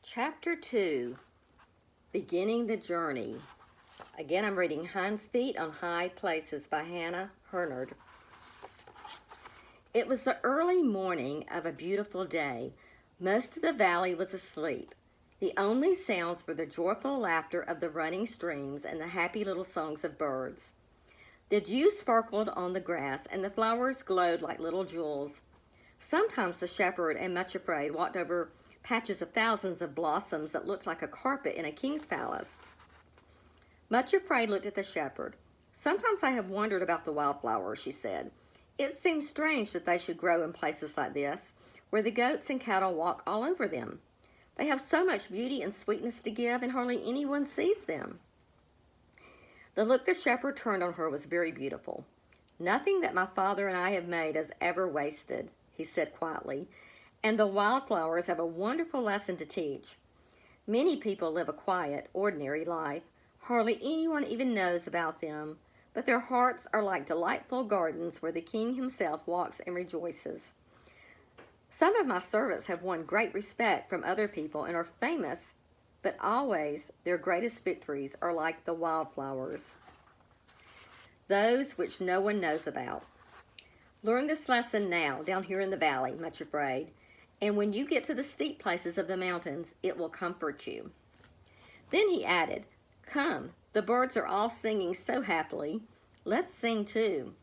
Chapter 2, Beginning the Journey. Again, I'm reading Hinds' Feet on High Places by Hannah Hurnard. It was the early morning of a beautiful day. Most of the valley was asleep. The only sounds were the joyful laughter of the running streams and the happy little songs of birds. The dew sparkled on the grass, and the flowers glowed like little jewels. Sometimes the shepherd and Much Afraid walked over patches of thousands of blossoms that looked like a carpet in a king's palace. Much Afraid looked at the shepherd. "Sometimes I have wondered about the wildflowers," she said. "It seems strange that they should grow in places like this, where the goats and cattle walk all over them. They have so much beauty and sweetness to give, and hardly anyone sees them." The look the shepherd turned on her was very beautiful. "Nothing that my father and I have made is ever wasted," he said quietly, "and the wildflowers have a wonderful lesson to teach. Many people live a quiet, ordinary life. Hardly anyone even knows about them, but their hearts are like delightful gardens where the king himself walks and rejoices. Some of my servants have won great respect from other people and are famous, but always their greatest victories are like the wildflowers, those which no one knows about. Learn this lesson now, down here in the valley, Much Afraid, and when you get to the steep places of the mountains, it will comfort you." Then he added, "Come, the birds are all singing so happily. Let's sing too."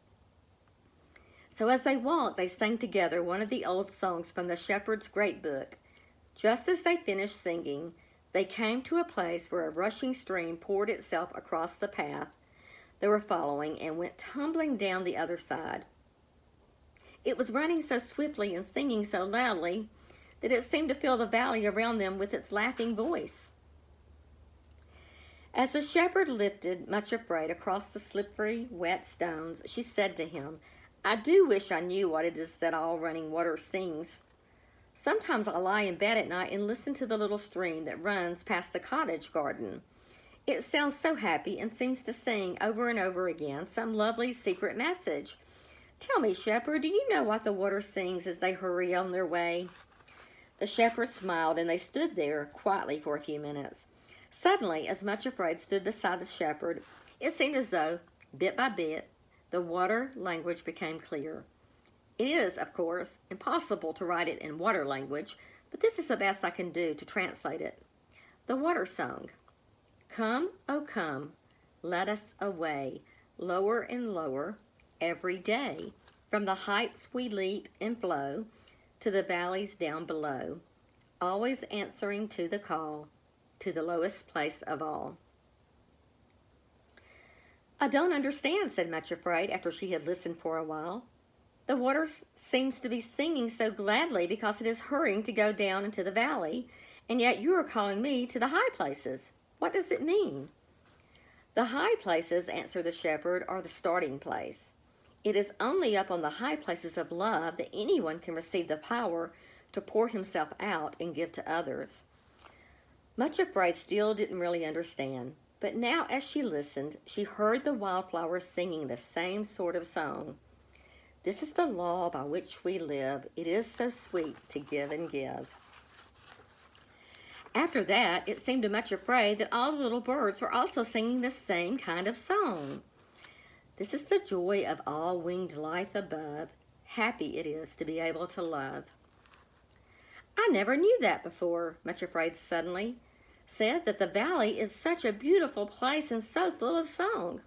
So as they walked, they sang together one of the old songs from the shepherd's great book. Just as they finished singing, they came to a place where a rushing stream poured itself across the path they were following and went tumbling down the other side. It was running so swiftly and singing so loudly that it seemed to fill the valley around them with its laughing voice. As the shepherd lifted Much Afraid across the slippery, wet stones, she said to him, "I do wish I knew what it is that all running water sings. Sometimes I lie in bed at night and listen to the little stream that runs past the cottage garden. It sounds so happy and seems to sing over and over again some lovely secret message. Tell me, shepherd, do you know what the water sings as they hurry on their way?" The shepherd smiled, and they stood there quietly for a few minutes. Suddenly, as Much Afraid stood beside the shepherd, it seemed as though, bit by bit, the water language became clear. It is, of course, impossible to write it in water language, but this is the best I can do to translate it. The water sung, "Come, oh come, let us away, lower and lower, every day. From the heights we leap and flow to the valleys down below, always answering to the call, to the lowest place of all." "I don't understand," said Much Afraid after she had listened for a while. "The water seems to be singing so gladly because it is hurrying to go down into the valley, and yet you are calling me to the high places. What does it mean?" "The high places," answered the shepherd, "are the starting place. It is only up on the high places of love that anyone can receive the power to pour himself out and give to others." Much Afraid still didn't really understand, but now as she listened, she heard the wildflowers singing the same sort of song. "This is the law by which we live. It is so sweet to give and give." After that, it seemed to Much Afraid that all the little birds were also singing the same kind of song. "This is the joy of all winged life above. Happy it is to be able to love." "I never knew that before," Much Afraid suddenly said, "that the valley is such a beautiful place and so full of song."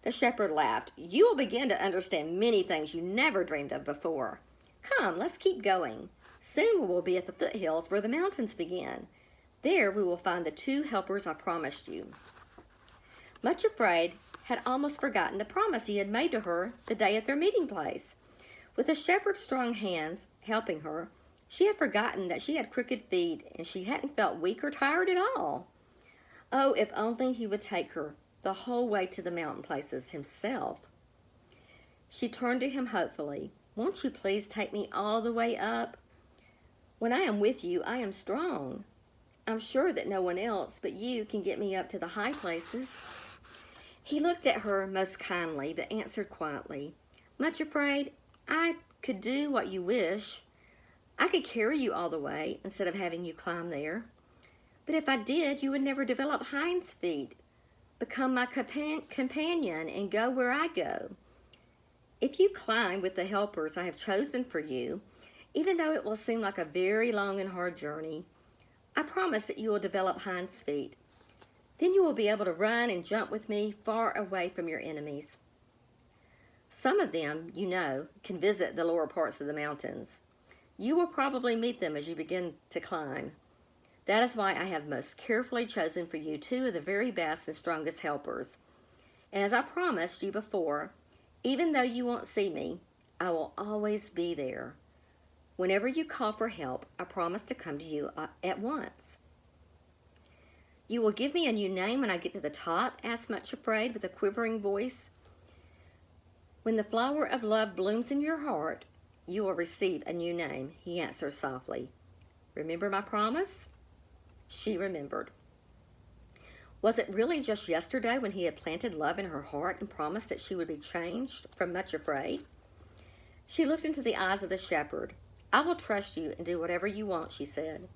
The shepherd laughed. "You will begin to understand many things you never dreamed of before. Come, let's keep going. Soon we will be at the foothills where the mountains begin. There we will find the 2 helpers I promised you." Much Afraid had almost forgotten the promise he had made to her the day at their meeting place. With the shepherd's strong hands helping her, she had forgotten that she had crooked feet, and she hadn't felt weak or tired at all. Oh, if only he would take her the whole way to the mountain places himself. She turned to him hopefully. "Won't you please take me all the way up? When I am with you, I am strong. I'm sure that no one else but you can get me up to the high places." He looked at her most kindly, but answered quietly, "Much Afraid, I could do what you wish. I could carry you all the way instead of having you climb there. But if I did, you would never develop hinds feet, become my companion, and go where I go. If you climb with the helpers I have chosen for you, even though it will seem like a very long and hard journey, I promise that you will develop hinds feet. Then you will be able to run and jump with me far away from your enemies. Some of them, you know, can visit the lower parts of the mountains. You will probably meet them as you begin to climb. That is why I have most carefully chosen for you 2 of the very best and strongest helpers. And as I promised you before, even though you won't see me, I will always be there. Whenever you call for help, I promise to come to you at once. You will give me a new name when I get to the top? Asked Much Afraid with a quivering voice. When the flower of love blooms in your heart, you will receive a new name, he answered softly. Remember my promise? She remembered. Was it really just yesterday when he had planted love in her heart and promised that she would be changed from Much Afraid? She looked into the eyes of the shepherd. I will trust you and do whatever you want, she said.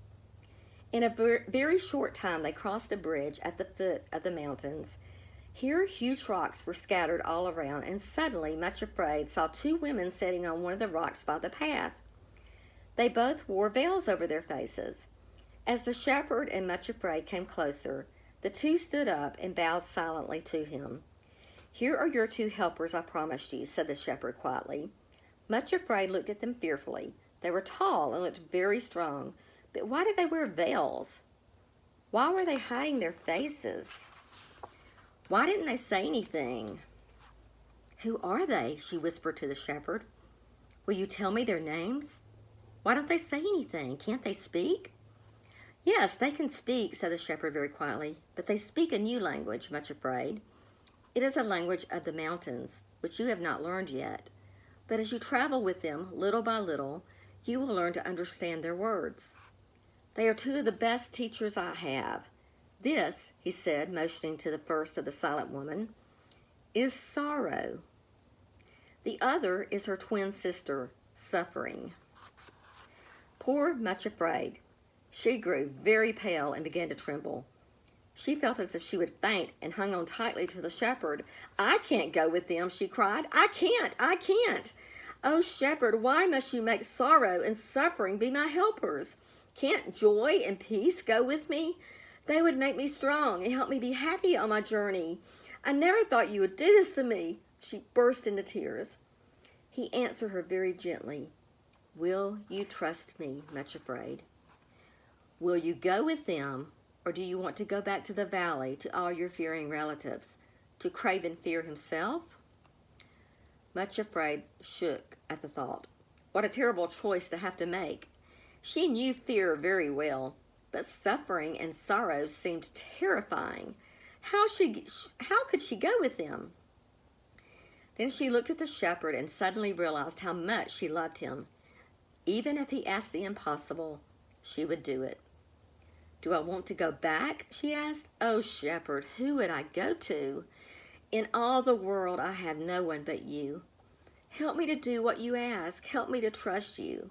In a very short time, they crossed a bridge at the foot of the mountains. Here, huge rocks were scattered all around, and suddenly, Much Afraid saw 2 women sitting on one of the rocks by the path. They both wore veils over their faces. As the shepherd and Much Afraid came closer, the 2 stood up and bowed silently to him. Here are your 2 helpers I promised you, said the shepherd quietly. Much Afraid looked at them fearfully. They were tall and looked very strong, but why did they wear veils? Why were they hiding their faces? Why didn't they say anything? Who are they? She whispered to the shepherd. Will you tell me their names? Why don't they say anything? Can't they speak? Yes, they can speak, said the shepherd very quietly, but they speak a new language, Much Afraid. It is a language of the mountains, which you have not learned yet. But as you travel with them, little by little, you will learn to understand their words. They are 2 of the best teachers I have. This, he said, motioning to the first of the silent woman, is Sorrow. The other is her twin sister, Suffering. Poor Much Afraid. She grew very pale and began to tremble. She felt as if she would faint and hung on tightly to the shepherd. I can't go with them, she cried. I can't. Oh, shepherd, why must you make sorrow and suffering be my helpers? Can't joy and peace go with me? They would make me strong and help me be happy on my journey. I never thought you would do this to me. She burst into tears. He answered her very gently. Will you trust me, Much Afraid? Will you go with them, or do you want to go back to the valley to all your fearing relatives, to Craven Fear himself? Much Afraid shook at the thought. What a terrible choice to have to make. She knew fear very well, but suffering and sorrow seemed terrifying. How could she go with them? Then she looked at the shepherd and suddenly realized how much she loved him. Even if he asked the impossible, she would do it. Do I want to go back? She asked. Oh, shepherd, who would I go to? In all the world, I have no one but you. Help me to do what you ask. Help me to trust you.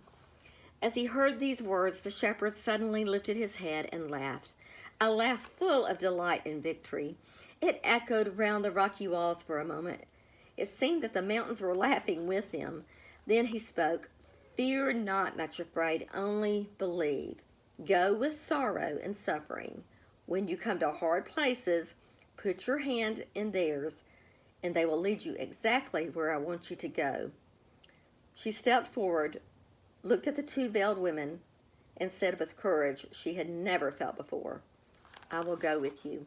As he heard these words, the shepherd suddenly lifted his head and laughed, a laugh full of delight and victory. It echoed round the rocky walls for a moment. It seemed that the mountains were laughing with him. Then he spoke. Fear not, Much Afraid, only believe. Go with sorrow and suffering. When you come to hard places, put your hand in theirs, and they will lead you exactly where I want you to go. She stepped forward, looked at the 2 veiled women, and said with courage she had never felt before, I will go with you.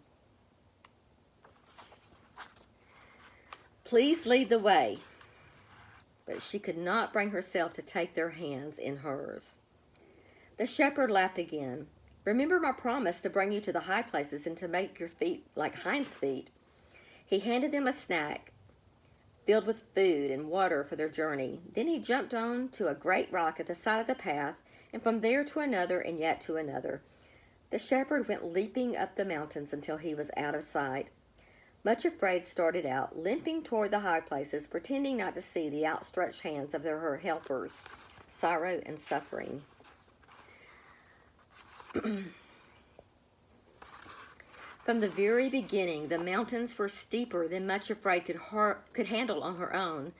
Please lead the way. But she could not bring herself to take their hands in hers. The shepherd laughed again. Remember my promise to bring you to the high places and to make your feet like hinds' feet. He handed them a snack filled with food and water for their journey. Then he jumped on to a great rock at the side of the path, and from there to another and yet to another. The shepherd went leaping up the mountains until he was out of sight. Much Afraid started out, limping toward the high places, pretending not to see the outstretched hands of her helpers, Sorrow and Suffering. From the very beginning, the mountains were steeper than Much Afraid could handle on her own.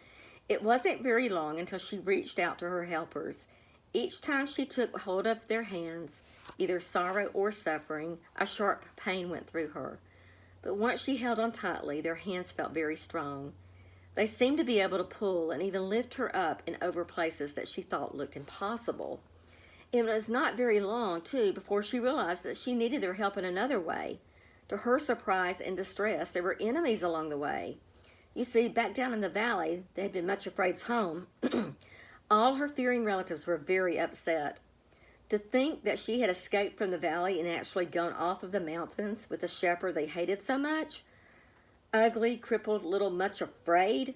It wasn't very long until she reached out to her helpers. Each time she took hold of their hands, either sorrow or suffering, a sharp pain went through her. But once she held on tightly, their hands felt very strong. They seemed to be able to pull and even lift her up and over places that she thought looked impossible. It was not very long, too, before she realized that she needed their help in another way. To her surprise and distress, there were enemies along the way. You see, back down in the valley, that had been Much Afraid's home, all her fearing relatives were very upset. To think that she had escaped from the valley and actually gone off of the mountains with the shepherd they hated so much, ugly, crippled little Much Afraid,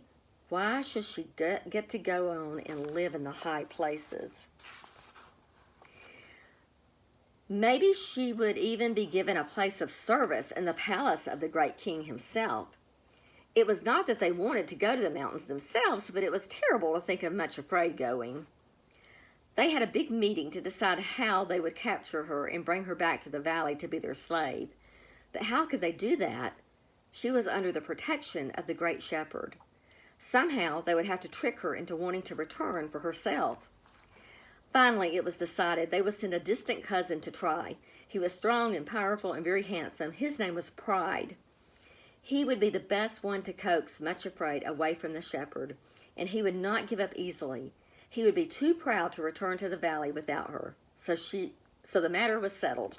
why should she get to go on and live in the high places? Maybe she would even be given a place of service in the palace of the great king himself. It was not that they wanted to go to the mountains themselves, but it was terrible to think of Much Afraid going. They had a big meeting to decide how they would capture her and bring her back to the valley to be their slave. But how could they do that? She was under the protection of the great shepherd. Somehow they would have to trick her into wanting to return for herself. Finally, it was decided they would send a distant cousin to try. He was strong and powerful and very handsome. His name was Pride. He would be the best one to coax Much Afraid away from the shepherd, and he would not give up easily. He would be too proud to return to the valley without her. So the matter was settled.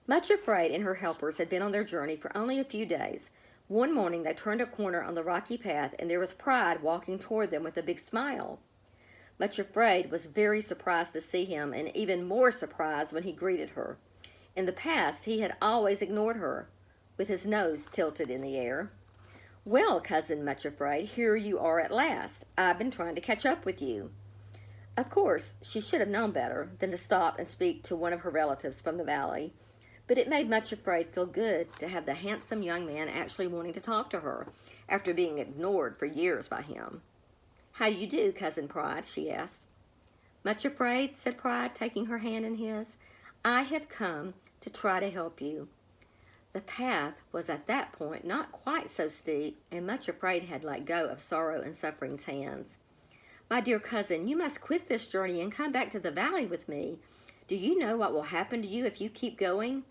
Much Afraid and her helpers had been on their journey for only a few days. One morning they turned a corner on the rocky path, and there was Pride walking toward them with a big smile. Much Afraid was very surprised to see him, and even more surprised when he greeted her. In the past, he had always ignored her, with his nose tilted in the air. "Well, Cousin Much Afraid, here you are at last. I've been trying to catch up with you." Of course, she should have known better than to stop and speak to one of her relatives from the valley, but it made Much Afraid feel good to have the handsome young man actually wanting to talk to her after being ignored for years by him. "How do you do, Cousin Pride?" she asked. "Much Afraid," said Pride, taking her hand in his. "I have come to try to help you." The path was at that point not quite so steep, and Much Afraid had let go of Sorrow and Suffering's hands. "My dear cousin, you must quit this journey and come back to the valley with me. Do you know what will happen to you if you keep going?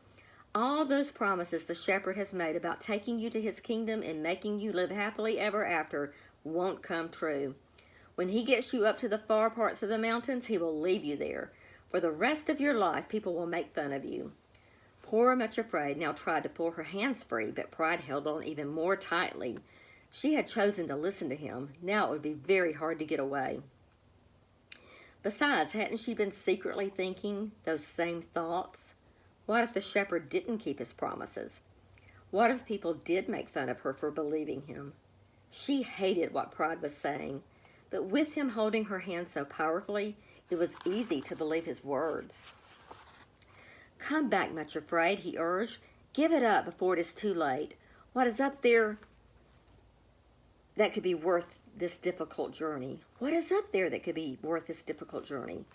All those promises the shepherd has made about taking you to his kingdom and making you live happily ever after won't come true. When he gets you up to the far parts of the mountains, he will leave you there. For the rest of your life, people will make fun of you." Poor Much Afraid now tried to pull her hands free, but Pride held on even more tightly. She had chosen to listen to him. Now it would be very hard to get away. Besides, hadn't she been secretly thinking those same thoughts? What if the shepherd didn't keep his promises? What if people did make fun of her for believing him? She hated what Pride was saying, but with him holding her hand so powerfully, it was easy to believe his words. "Come back, Much Afraid," he urged. "Give it up before it is too late. What is up there that could be worth this difficult journey? What is up there that could be worth this difficult journey?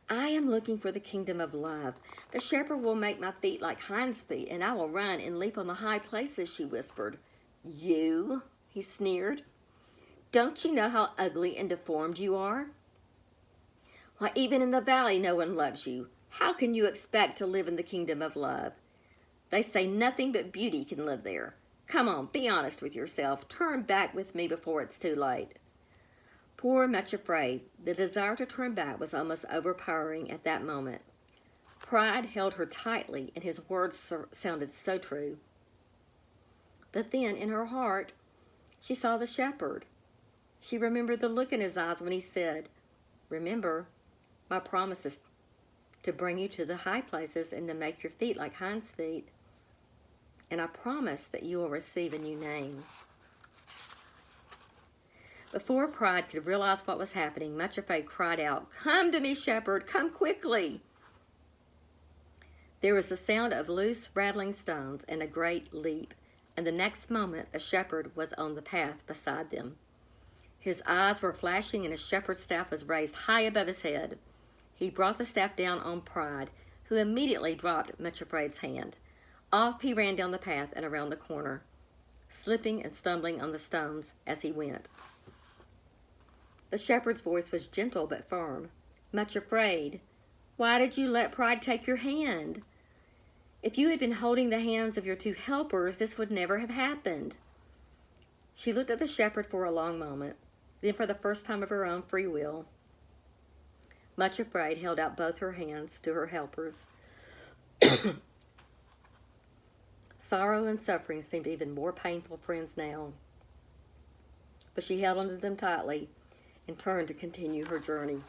I am looking for the kingdom of love. The shepherd will make my feet like Hinds' feet, and I will run and leap on the high places," she whispered. "You?" he sneered. "Don't you know how ugly and deformed you are? Why, even in the valley no one loves you. How can you expect to live in the kingdom of love? They say nothing but beauty can live there. Come on, be honest with yourself. Turn back with me before it's too late." Poor Much Afraid, the desire to turn back was almost overpowering at that moment. Pride held her tightly, and his words sounded so true. But then, in her heart, she saw the shepherd. She remembered the look in his eyes when he said, "Remember, my promise is to bring you to the high places and to make your feet like Hinds' feet. And I promise that you will receive a new name." Before Pride could realize what was happening, Much Afraid cried out, "Come to me, shepherd, come quickly." There was the sound of loose, rattling stones and a great leap, and the next moment the shepherd was on the path beside them. His eyes were flashing and his shepherd's staff was raised high above his head. He brought the staff down on Pride, who immediately dropped Much Afraid's hand. Off he ran down the path and around the corner, slipping and stumbling on the stones as he went. The shepherd's voice was gentle but firm. Much Afraid, why did you let pride take your hand? If you had been holding the hands of your two helpers, this would never have happened. She looked at the shepherd for a long moment. Then, for the first time of her own free will, Much Afraid held out both her hands to her helpers. Sorrow and suffering seemed even more painful friends now. But she held onto them tightly and turned to continue her journey.